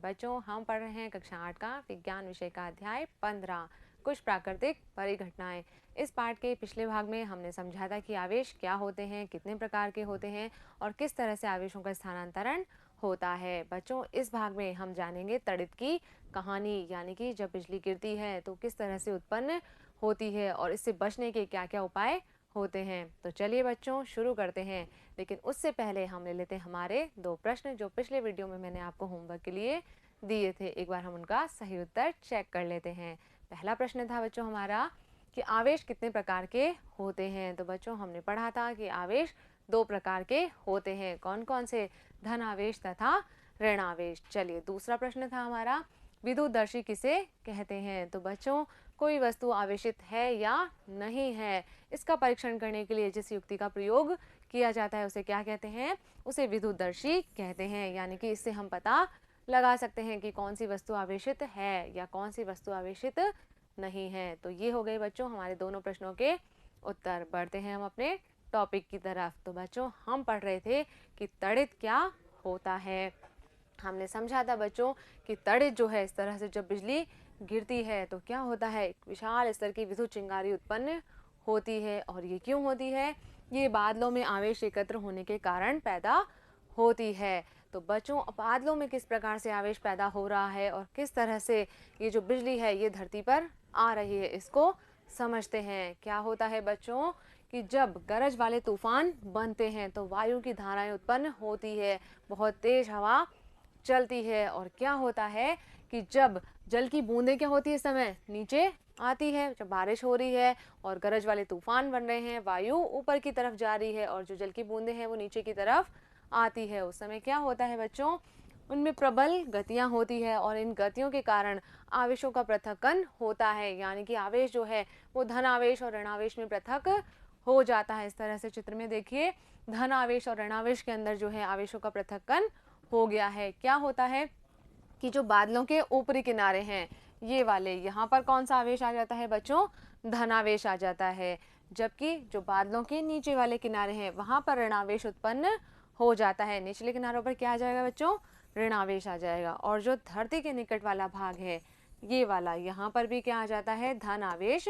बच्चों, हम पढ़ रहे हैं कक्षा 8 का विज्ञान विषय का अध्याय 15 कुछ प्राकृतिक परिघटनाएं। इस पाठ के पिछले भाग में हमने समझा था कि आवेश क्या होते हैं, कितने प्रकार के होते हैं और किस तरह से आवेशों का स्थानांतरण होता है। बच्चों, इस भाग में हम जानेंगे तड़ित की कहानी, यानी कि जब बिजली गिरती है तो किस तरह से उत्पन्न होती है और इससे बचने के क्या क्या उपाय होते हैं। तो चलिए बच्चों, शुरू करते हैं। लेकिन उससे पहले हम ले लेते हैं हमारे दो प्रश्न जो पिछले वीडियो में मैंने आपको होमवर्क के लिए दिए थे। एक बार हम उनका सही उत्तर चेक कर लेते हैं। पहला प्रश्न था बच्चों हमारा कि आवेश कितने प्रकार के होते हैं। तो बच्चों, हमने पढ़ा था कि आवेश दो प्रकार के होते हैं। कौन कौन से? धन आवेश तथा ऋण आवेश। चलिए, दूसरा प्रश्न था हमारा विद्युतदर्शी किसे कहते हैं। तो बच्चों, कोई वस्तु आवेशित है या नहीं है, इसका परीक्षण करने के लिए जिस युक्ति का प्रयोग किया जाता है उसे क्या कहते हैं? उसे विद्युतदर्शी कहते हैं। यानी कि इससे हम पता लगा सकते हैं कि कौन सी वस्तु आवेशित है या कौन सी वस्तु आवेशित नहीं है। तो ये हो गए बच्चों हमारे दोनों प्रश्नों के उत्तर। बढ़ते हैं हम अपने टॉपिक की तरफ। तो बच्चों, हम पढ़ रहे थे कि तड़ित क्या होता है। हमने समझा था बच्चों कि तड़ित जो है, इस तरह से जब बिजली गिरती है तो क्या होता है, एक विशाल स्तर की विद्युत चिंगारी उत्पन्न होती है। और ये क्यों होती है? ये बादलों में आवेश एकत्र होने के कारण पैदा होती है। तो बच्चों, बादलों में किस प्रकार से आवेश पैदा हो रहा है और किस तरह से ये जो बिजली है ये धरती पर आ रही है, इसको समझते हैं। क्या होता है बच्चों कि जब गरज वाले तूफान बनते हैं तो वायु की धाराएं उत्पन्न होती है, बहुत तेज हवा चलती है। और क्या होता है कि जब जल की बूंदें क्या होती है इस समय नीचे आती है, जब बारिश हो रही है और गरज वाले तूफान बन रहे हैं, वायु ऊपर की तरफ जा रही है और जो जल की बूंदें हैं वो नीचे की तरफ आती है, उस समय क्या होता है बच्चों, उनमें प्रबल गतियां होती है और इन गतियों के कारण आवेशों का पृथक्कन होता है। यानी कि आवेश जो है वो धन आवेश और ऋण आवेश में पृथक हो जाता है। इस तरह से चित्र में देखिए, धन आवेश और ऋण आवेश के अंदर जो है आवेशों का पृथक्कन हो गया है। क्या होता है कि जो बादलों के ऊपरी किनारे हैं ये वाले, यहाँ पर कौन सा आवेश आ जाता है बच्चों? धनावेश आ जाता है। जबकि जो बादलों के नीचे वाले किनारे हैं वहां पर ऋणावेश उत्पन्न हो जाता है। निचले किनारों पर क्या आ जाएगा बच्चों? ऋणावेश आ जाएगा। और जो धरती के निकट वाला भाग है ये वाला, यहाँ पर भी क्या आ जाता है? धन आवेश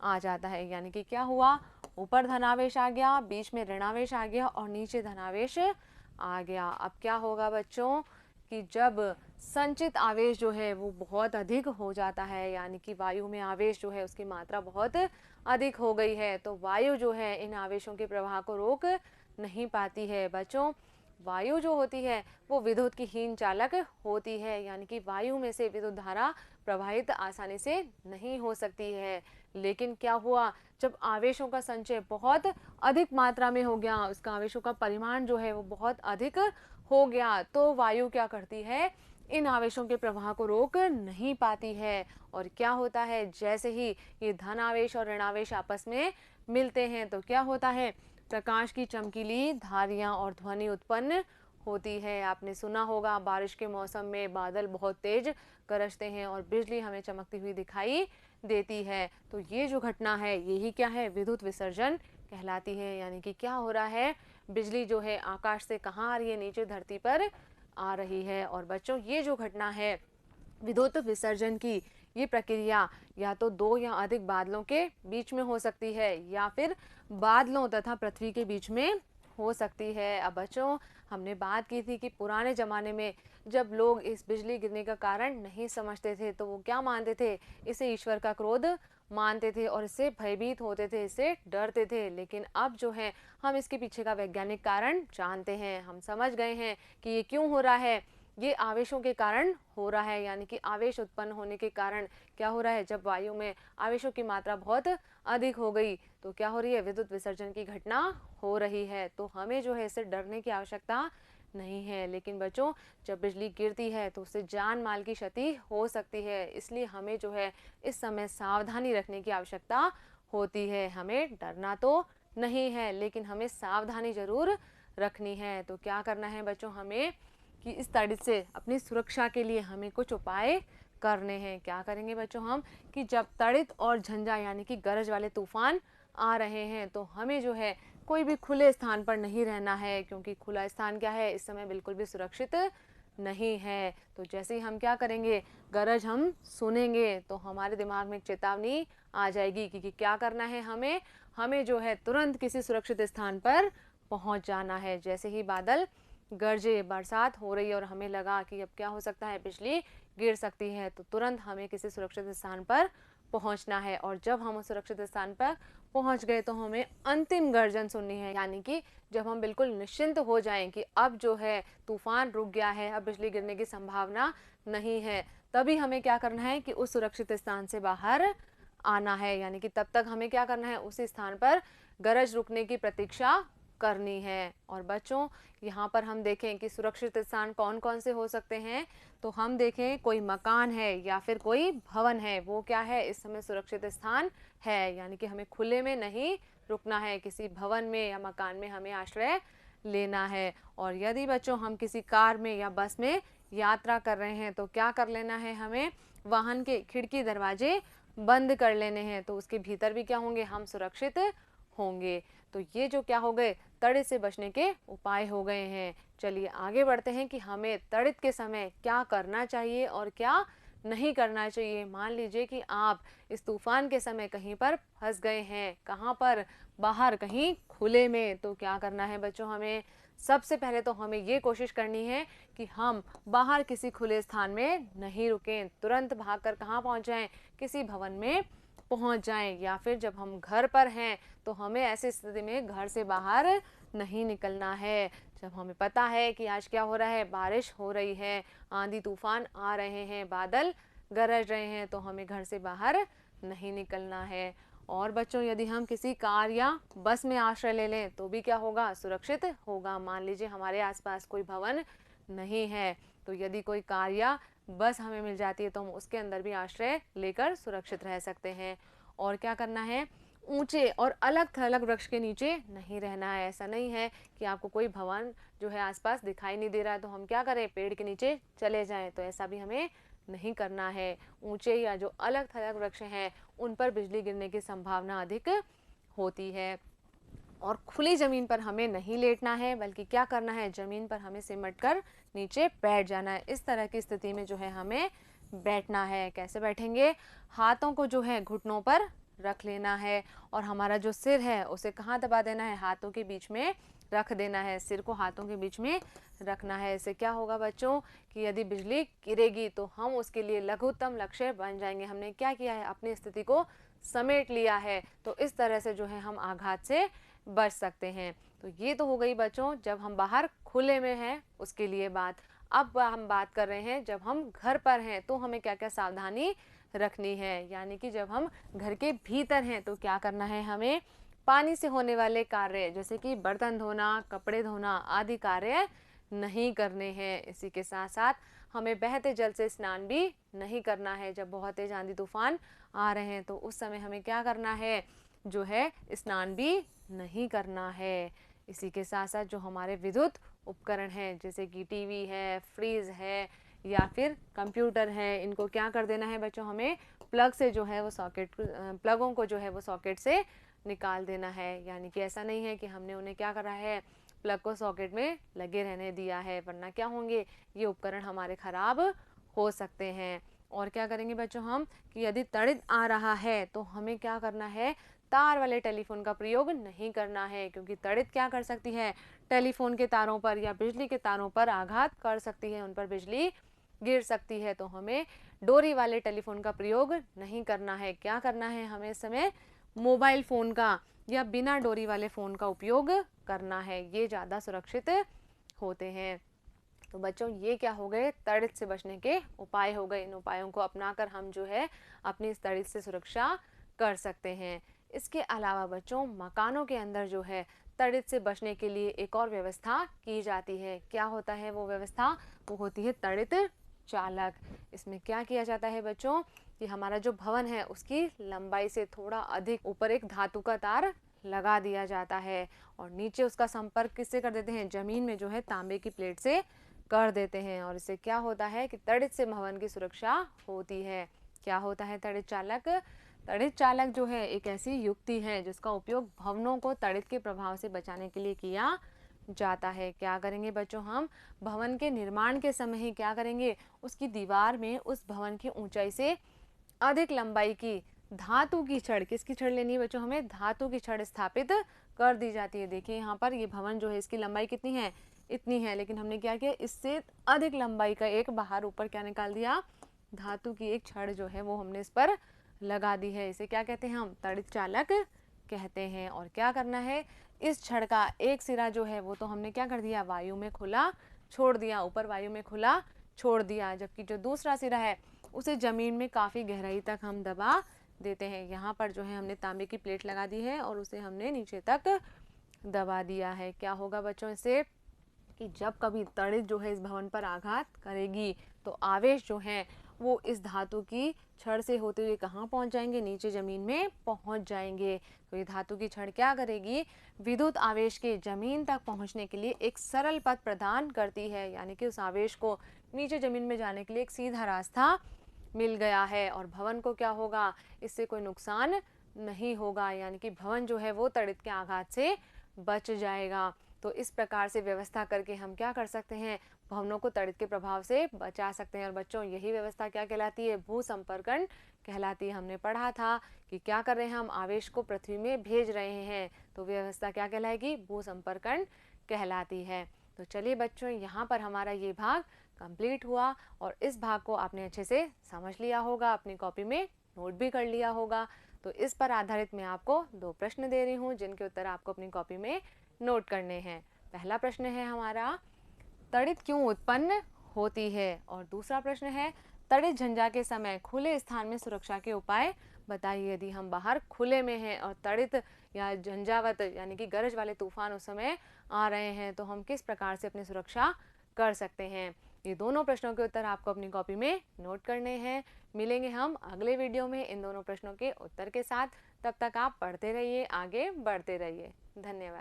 आ जाता है। यानी कि क्या हुआ, ऊपर धनावेश आ गया, बीच में ऋणावेश आ गया और नीचे धनावेश आ गया। अब क्या होगा बच्चों कि जब संचित आवेश जो है वो बहुत अधिक हो जाता है, यानी कि वायु में आवेश जो है उसकी मात्रा बहुत अधिक हो गई है, तो वायु जो है इन आवेशों के प्रवाह को रोक नहीं पाती है। बच्चों, वायु जो होती है वो विद्युत की हीन चालक होती है, यानी कि वायु में से विद्युत धारा प्रवाहित आसानी से नहीं हो सकती है। लेकिन क्या हुआ, जब आवेशों का संचय बहुत अधिक मात्रा में हो गया, उसका आवेशों का परिमाण जो है वो बहुत अधिक हो गया, तो वायु क्या करती है, इन आवेशों के प्रवाह को रोक नहीं पाती है। और क्या होता है, जैसे ही ये धन आवेश और ऋण आवेश आपस में मिलते हैं तो क्या होता है, प्रकाश की चमकीली धारियां और ध्वनि उत्पन्न होती है। आपने सुना होगा बारिश के मौसम में बादल बहुत तेज गरजते हैं और बिजली हमें चमकती हुई दिखाई देती है। तो ये जो घटना है यही क्या है, विद्युत विसर्जन कहलाती है। यानी कि क्या हो रहा है, बिजली जो है आकाश से कहाँ आ रही है, नीचे धरती पर आ रही है। और बच्चों, ये जो घटना है विद्युत विसर्जन की, ये प्रक्रिया या तो दो या अधिक बादलों के बीच में हो सकती है या फिर बादलों तथा पृथ्वी के बीच में हो सकती है। अब बच्चों, हमने बात की थी कि पुराने ज़माने में जब लोग इस बिजली गिरने का कारण नहीं समझते थे तो वो क्या मानते थे, इसे ईश्वर का क्रोध मानते थे और इससे भयभीत होते थे, इससे डरते थे। लेकिन अब जो है हम इसके पीछे का वैज्ञानिक कारण जानते हैं, हम समझ गए हैं कि ये क्यों हो रहा है। ये आवेशों के कारण हो रहा है, यानी कि आवेश उत्पन्न होने के कारण क्या हो रहा है, जब वायु में आवेशों की मात्रा बहुत अधिक हो गई तो क्या हो रही है, विद्युत विसर्जन की घटना हो रही है। तो हमें जो है इससे डरने की आवश्यकता नहीं है। लेकिन बच्चों, जब बिजली गिरती है तो उससे जान माल की क्षति हो सकती है, इसलिए हमें जो है इस समय सावधानी रखने की आवश्यकता होती है। हमें डरना तो नहीं है लेकिन हमें सावधानी जरूर रखनी है। तो क्या करना है बच्चों, हमें कि इस तड़ित से अपनी सुरक्षा के लिए हमें कुछ उपाय करने हैं। क्या करेंगे बच्चों हम, कि जब तड़ित और झंझा यानी कि गरज वाले तूफान आ रहे हैं तो हमें जो है कोई भी खुले स्थान पर नहीं रहना है, क्योंकि खुला स्थान क्या है, इस समय बिल्कुल भी सुरक्षित नहीं है। तो जैसे ही हम क्या करेंगे, गरज हम सुनेंगे तो हमारे दिमाग में एक चेतावनी आ जाएगी कि क्या करना है हमें, हमें जो है तुरंत किसी सुरक्षित स्थान पर पहुंच जाना है। जैसे ही बादल गरजे, बरसात हो रही है और हमें लगा कि अब क्या हो सकता है, बिजली गिर सकती है, तो तुरंत हमें किसी सुरक्षित स्थान पर पहुंचना है। और जब हम उस सुरक्षित स्थान पर पहुंच गए तो हमें अंतिम गर्जन सुननी है, यानी कि जब हम बिल्कुल निश्चिंत हो जाएं कि अब जो है तूफान रुक गया है, अब बिजली गिरने की संभावना नहीं है, तभी हमें क्या करना है कि उस सुरक्षित स्थान से बाहर आना है। यानी कि तब तक हमें क्या करना है, उसी स्थान पर गरज रुकने की प्रतीक्षा करनी है। और बच्चों, यहाँ पर हम देखें कि सुरक्षित स्थान कौन कौन से हो सकते हैं, तो हम देखें कोई मकान है या फिर कोई भवन है, वो क्या है, इस समय सुरक्षित स्थान है। यानी कि हमें खुले में नहीं रुकना है, किसी भवन में या मकान में हमें आश्रय लेना है। और यदि बच्चों हम किसी कार में या बस में यात्रा कर रहे हैं तो क्या कर लेना है, हमें वाहन के खिड़की दरवाजे बंद कर लेने हैं, तो उसके भीतर भी क्या होंगे, हम सुरक्षित होंगे। तो ये जो क्या हो गए, तड़ित से बचने के उपाय हो गए हैं। चलिए आगे बढ़ते हैं कि हमें तड़ित के समय क्या करना चाहिए और क्या नहीं करना चाहिए। मान लीजिए कि आप इस तूफान के समय कहीं पर फंस गए हैं, कहाँ पर, बाहर कहीं खुले में, तो क्या करना है बच्चों, हमें सबसे पहले तो हमें ये कोशिश करनी है कि हम बाहर किसी खुले स्थान में नहीं रुकें, तुरंत भागकर कहाँ पहुँच जाएं, किसी भवन में पहुंच जाएं। या फिर जब हम घर पर हैं तो हमें ऐसी स्थिति में घर से बाहर नहीं निकलना है। जब हमें पता है कि आज क्या हो रहा है, बारिश हो रही है, आंधी तूफान आ रहे हैं, बादल गरज रहे हैं, तो हमें घर से बाहर नहीं निकलना है। और बच्चों, यदि हम किसी कार या बस में आश्रय ले लें तो भी क्या होगा, सुरक्षित होगा। मान लीजिए हमारे आसपास कोई भवन नहीं है, तो यदि कोई कार या बस हमें मिल जाती है तो हम उसके अंदर भी आश्रय लेकर सुरक्षित रह सकते हैं। और क्या करना है, ऊंचे और अलग थलग वृक्ष के नीचे नहीं रहना है। ऐसा नहीं है कि आपको कोई भवन जो है आसपास दिखाई नहीं दे रहा है तो हम क्या करें, पेड़ के नीचे चले जाएं, तो ऐसा भी हमें नहीं करना है। ऊंचे या जो अलग थलग वृक्ष हैं उन पर बिजली गिरने की संभावना अधिक होती है। और खुली ज़मीन पर हमें नहीं लेटना है, बल्कि क्या करना है, ज़मीन पर हमें सिमट कर नीचे बैठ जाना है। इस तरह की स्थिति में जो है हमें बैठना है। कैसे बैठेंगे, हाथों को जो है घुटनों पर रख लेना है और हमारा जो सिर है उसे कहाँ दबा देना है, हाथों के बीच में रख देना है। सिर को हाथों के बीच में रखना है। इससे क्या होगा बच्चों कि यदि बिजली गिरेगी तो हम उसके लिए लघुत्तम लक्ष्य बन जाएंगे। हमने क्या किया है, अपनी स्थिति को समेट लिया है, तो इस तरह से जो है हम आघात से बच सकते हैं। तो ये तो हो गई बच्चों जब हम बाहर खुले में हैं उसके लिए बात। अब हम बात कर रहे हैं जब हम घर पर हैं तो हमें क्या क्या सावधानी रखनी है। यानी कि जब हम घर के भीतर हैं तो क्या करना है, हमें पानी से होने वाले कार्य जैसे कि बर्तन धोना, कपड़े धोना आदि कार्य नहीं करने हैं। इसी के साथ साथ हमें बहते जल से स्नान भी नहीं करना है। जब बहुत तेज आंधी तूफान आ रहे हैं तो उस समय हमें क्या करना है, जो है स्नान भी नहीं करना है। इसी के साथ साथ जो हमारे विद्युत उपकरण हैं जैसे कि टीवी है, फ्रीज है या फिर कंप्यूटर है, इनको क्या कर देना है बच्चों, हमें प्लग से जो है वो सॉकेट, प्लगों को जो है वो सॉकेट से निकाल देना है। यानी कि ऐसा नहीं है कि हमने उन्हें क्या करा है, प्लग को सॉकेट में लगे रहने दिया है, वरना क्या होंगे, ये उपकरण हमारे खराब हो सकते हैं। और क्या करेंगे बच्चों हम कि यदि तड़ित आ रहा है तो हमें क्या करना है, तार वाले टेलीफोन का प्रयोग नहीं करना है, क्योंकि तड़ित क्या कर सकती है, टेलीफोन के तारों पर या बिजली के तारों पर आघात कर सकती है, उन पर बिजली गिर सकती है। तो हमें डोरी वाले टेलीफोन का प्रयोग नहीं करना है। क्या करना है, हमें इस समय मोबाइल फ़ोन का या बिना डोरी वाले फ़ोन का उपयोग करना है, ये ज़्यादा सुरक्षित होते हैं। तो बच्चों ये क्या हो गए, तड़ित से बचने के उपाय हो गए। इन उपायों को अपनाकर हम जो है अपनी इस तड़ित से सुरक्षा कर सकते हैं। इसके अलावा बच्चों मकानों के अंदर जो है तड़ित से बचने के लिए एक और व्यवस्था की जाती है। क्या होता है वो व्यवस्था, वो होती है तड़ित चालक। इसमें क्या किया जाता है बच्चों कि हमारा जो भवन है उसकी लंबाई से थोड़ा अधिक ऊपर एक धातु का तार लगा दिया जाता है और नीचे उसका संपर्क किससे कर देते हैं, जमीन में जो है तांबे की प्लेट से कर देते हैं। और इससे क्या होता है कि तड़ित से भवन की सुरक्षा होती है। क्या होता है तड़ित चालक, तड़ित चालक जो है एक ऐसी युक्ति है जिसका उपयोग भवनों को तड़ित के प्रभाव से बचाने के लिए किया जाता है। क्या करेंगे बच्चों, हम भवन के निर्माण के समय ही क्या करेंगे, उसकी दीवार में उस भवन की ऊंचाई से अधिक लंबाई की धातु की छड़, किसकी छड़ लेनी है बच्चों, हमें धातु की छड़ स्थापित कर दी जाती है। देखिए यहाँ पर ये भवन जो है इसकी लंबाई कितनी है, इतनी है, लेकिन हमने क्या किया, इससे अधिक लंबाई का एक बाहर ऊपर क्या निकाल दिया, धातु की एक छड़ जो है वो हमने इस पर लगा दी है। इसे क्या कहते हैं, हम तड़ित चालक कहते हैं। और क्या करना है, इस छड़ का एक सिरा जो है वो तो हमने क्या कर दिया, वायु में खुला छोड़ दिया, ऊपर वायु में खुला छोड़ दिया, जबकि जो दूसरा सिरा है उसे जमीन में काफ़ी गहराई तक हम दबा देते हैं। यहाँ पर जो है हमने तांबे की प्लेट लगा दी है और उसे हमने नीचे तक दबा दिया है। क्या होगा बच्चों इससे, कि जब कभी तड़ित जो है इस भवन पर आघात करेगी तो आवेश जो है वो इस धातु की छड़ से होते हुए कहाँ पहुँच जाएंगे, नीचे ज़मीन में पहुँच जाएंगे। तो ये धातु की छड़ क्या करेगी, विद्युत आवेश के ज़मीन तक पहुँचने के लिए एक सरल पथ प्रदान करती है, यानी कि उस आवेश को नीचे ज़मीन में जाने के लिए एक सीधा रास्ता मिल गया है। और भवन को क्या होगा, इससे कोई नुकसान नहीं होगा, यानी कि भवन जो है वो तड़ित के आघात से बच जाएगा। तो इस प्रकार से व्यवस्था करके हम क्या कर सकते हैं, भवनों को तड़ित के प्रभाव से बचा सकते हैं। और बच्चों यही व्यवस्था क्या कहलाती है, भू संपर्कन कहलाती है। हमने पढ़ा था कि क्या कर रहे हैं, हम आवेश को पृथ्वी में भेज रहे हैं, तो व्यवस्था क्या कहलाएगी, भू संपर्कन कहलाती है। तो चलिए बच्चों, यहाँ पर हमारा ये भाग कंप्लीट हुआ और इस भाग को आपने अच्छे से समझ लिया होगा, अपनी कॉपी में नोट भी कर लिया होगा। तो इस पर आधारित मैं आपको 2 प्रश्न दे रही हूँ जिनके उत्तर आपको अपनी कॉपी में नोट करने हैं। पहला प्रश्न है हमारा, तड़ित क्यों उत्पन्न होती है, और दूसरा प्रश्न है, तड़ित झंझा के समय खुले स्थान में सुरक्षा के उपाय बताइए। यदि हम बाहर खुले में हैं और तड़ित या झंझावत यानी कि गरज वाले तूफान उस समय आ रहे हैं तो हम किस प्रकार से अपनी सुरक्षा कर सकते हैं। ये दोनों प्रश्नों के उत्तर आपको अपनी कॉपी में नोट करने हैं। मिलेंगे हम अगले वीडियो में इन दोनों प्रश्नों के उत्तर के साथ। तब तक आप पढ़ते रहिए, आगे बढ़ते रहिए। धन्यवाद।